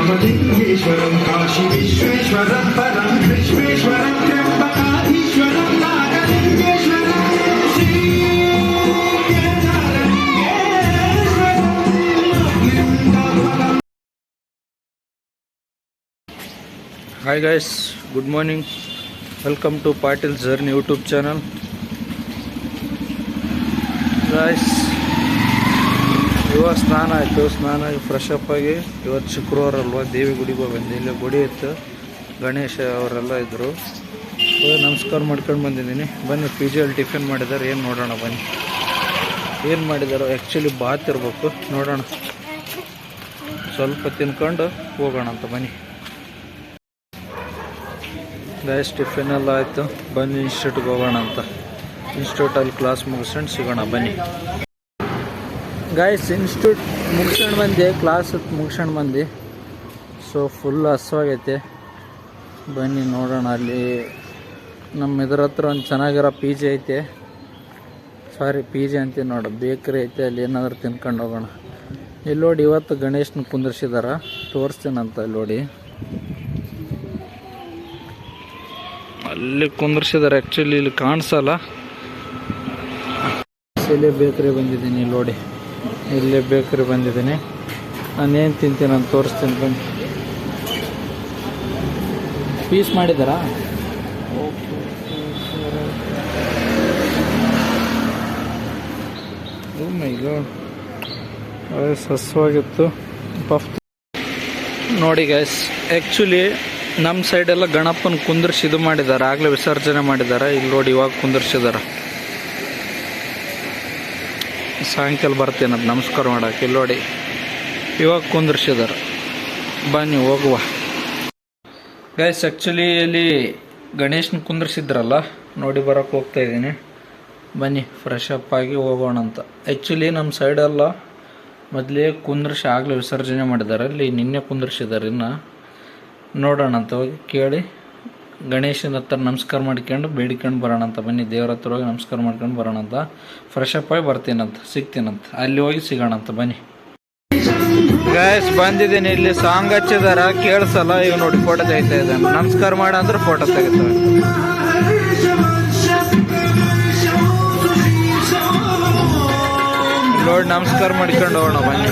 रामलिंगेश्वरं काशी विश्वेश्वरं परं विश्वेश्वरं त्र्यंबकाधीश्वरं नागलिंगेश्वरं Hi guys, good morning. Welcome to Patil's Journey YouTube channel. Guys, ಇವಾಗ ಸ್ನಾನ ಆಯಿತು. ಸ್ನಾನ ಫ್ರೆಶ್ ಅಪ್ ಆಗಿ ಇವತ್ತು ಶುಕ್ರವಾರ ಅಲ್ವಾ, ದೇವಿ ಗುಡಿಗೆ ಬಂದೆ. ಇಲ್ಲಿ ಗುಡಿ ಇತ್ತು, ಗಣೇಶ ಅವರೆಲ್ಲ ಇದ್ದರು. ನಮಸ್ಕಾರ ಮಾಡ್ಕೊಂಡು ಬಂದಿದ್ದೀನಿ. ಬನ್ನಿ, ಪಿ ಜಿಯಲ್ಲಿ ಟಿಫಿನ್ ಮಾಡಿದ್ದಾರೆ, ಏನು ನೋಡೋಣ ಬನ್ನಿ. ಏನು ಮಾಡಿದಾರೋ ಆ್ಯಕ್ಚುಲಿ ಬಾತ್ ಇರಬೇಕು, ನೋಡೋಣ. ಸ್ವಲ್ಪ ತಿನ್ಕೊಂಡು ಹೋಗೋಣ ಅಂತ ಬನ್ನಿ. ಗೈಸ್, ಟಿಫಿನ್ ಎಲ್ಲ ಆಯಿತು. ಬನ್ನಿ ಇನ್ಸ್ಟಿಟ್ಯೂಟ್ಗೆ ಹೋಗೋಣ ಅಂತ. ಇನ್ಸ್ಟಿಟ್ಯೂಟಲ್ಲಿ ಕ್ಲಾಸ್ ಮುಗಿಸ್ಕೊಂಡು ಸಿಗೋಣ ಬನ್ನಿ. ಗೈಸ್, ಇನ್ಸ್ಟಿಟ್ಯೂಟ್ ಮುಗಿಸ್ಕೊಂಡು ಬಂದೆ, ಕ್ಲಾಸ್ ಮುಗಿಸ್ಕೊಂಡು ಬಂದು. ಸೊ ಫುಲ್ ಹಸುವಾಗೈತೆ. ಬನ್ನಿ ನೋಡೋಣ. ಅಲ್ಲಿ ನಮ್ಮ ಇದ್ರ ಹತ್ರ ಒಂದು ಚೆನ್ನಾಗಿರೋ ಪಿ ಜಿ ಐತೆ. ಸಾರಿ, ಪಿ ಜಿ ಅಂತೀನಿ ನೋಡು, ಬೇಕ್ರಿ ಐತೆ. ಅಲ್ಲಿ ಏನಾದರೂ ತಿನ್ಕೊಂಡು ಹೋಗೋಣ. ಇಲ್ಲಿ ನೋಡಿ, ಇವತ್ತು ಗಣೇಶನ ಕುಂದರ್ಸಿದಾರ, ತೋರಿಸ್ತೀನಂತ. ಇಲ್ಲಿ ನೋಡಿ, ಅಲ್ಲಿ ಕುಂದರ್ಸಿದಾರೆ. ಆ್ಯಕ್ಚುಲಿ ಇಲ್ಲಿ ಕಾಣಿಸಲ್ಲ. ಇಲ್ಲೇ ಬೇಕ್ರಿ ಬಂದಿದ್ದೀನಿ. ಇಲ್ಲಿ ನೋಡಿ, ಇಲ್ಲೇ ಬೇಕ್ರಿ ಬಂದಿದ್ದೀನಿ. ನಾನೇನು ತಿಂತೀನಿ ಅಂತ ತೋರಿಸ್ತೀನಿ ಬನ್ನಿ. ಪೀಸ್ ಮಾಡಿದ್ದಾರಾ? ಈಗ ಸಸ್ವಾಗಿತ್ತು. ಪಫ್ ನೋಡಿ ಗೈಸ್, ಆ್ಯಕ್ಚುಲಿ ನಮ್ಮ ಸೈಡೆಲ್ಲ ಗಣಪನ ಕುಂದರ್ಸಿ ಇದು ಮಾಡಿದ್ದಾರೆ, ಆಗಲೇ ವಿಸರ್ಜನೆ ಮಾಡಿದ್ದಾರೆ. ಇಲ್ಲಿ ನೋಡಿ, ಇವಾಗ ಕುಂದರ್ಸಿದ್ದಾರೆ. ಸಾಯಂಕಾಲ ಬರ್ತೀನಿ ಅದು ನಮಸ್ಕಾರ ಮಾಡೋಕೆ. ಇಲ್ಲಿ ನೋಡಿ, ಇವಾಗ ಕುಂದರ್ಸಿದ್ದಾರೆ. ಬನ್ನಿ ಹೋಗುವ. ಗೈಸ್, ಆ್ಯಕ್ಚುಲಿ ಇಲ್ಲಿ ಗಣೇಶನ ಕುಂದರ್ಸಿದ್ರಲ್ಲ, ನೋಡಿ ಬರೋಕ್ಕೆ ಹೋಗ್ತಾಯಿದ್ದೀನಿ. ಬನ್ನಿ, ಫ್ರೆಶ್ ಅಪ್ ಆಗಿ ಹೋಗೋಣ ಅಂತ. ಆ್ಯಕ್ಚುಲಿ ನಮ್ಮ ಸೈಡೆಲ್ಲ ಮೊದಲೇ ಕುಂದರ್ಸಿ ಆಗಲೇ ವಿಸರ್ಜನೆ ಮಾಡಿದ್ದಾರೆ. ಅಲ್ಲಿ ನಿನ್ನೆ ಕುಂದರ್ಸಿದ್ದಾರೆ. ಇನ್ನು ನೋಡೋಣ ಅಂತ ಹೋಗಿ ಕೇಳಿ ಗಣೇಶನ ಹತ್ರ ನಮಸ್ಕಾರ ಮಾಡ್ಕೊಂಡು ಬೇಡಿಕೊಂಡು ಬರೋಣ ಅಂತ. ಬನ್ನಿ, ದೇವ್ರ ಹತ್ರ ಹೋಗಿ ನಮಸ್ಕಾರ ಮಾಡ್ಕೊಂಡು ಬರೋಣ ಅಂತ. ಫ್ರೆಶ್ ಅಪ್ ಆಗಿ ಬರ್ತೀನಂತ, ಸಿಗ್ತೀನಂತ. ಅಲ್ಲಿ ಹೋಗಿ ಸಿಗೋಣ ಅಂತ ಬನ್ನಿ. ಗೈಸ್, ಬಂದಿದ್ದೀನಿ. ಇಲ್ಲಿ ಸಾಂಗ್ ಹಚ್ಚಿದಾರ, ಕೇಳಿಸಲ್ಲ. ಈಗ ನೋಡಿ, ಫೋಟೋ ತೆಗಿತಾ ಇದ್ದಾನೆ. ನಮಸ್ಕಾರ ಮಾಡ ಅಂದ್ರೆ ಫೋಟೋ ತೆಗಿತಾರೆ. ನೋಡಿ, ನಮಸ್ಕಾರ ಮಾಡ್ಕೊಂಡು ಹೋಗೋಣ ಬನ್ನಿ.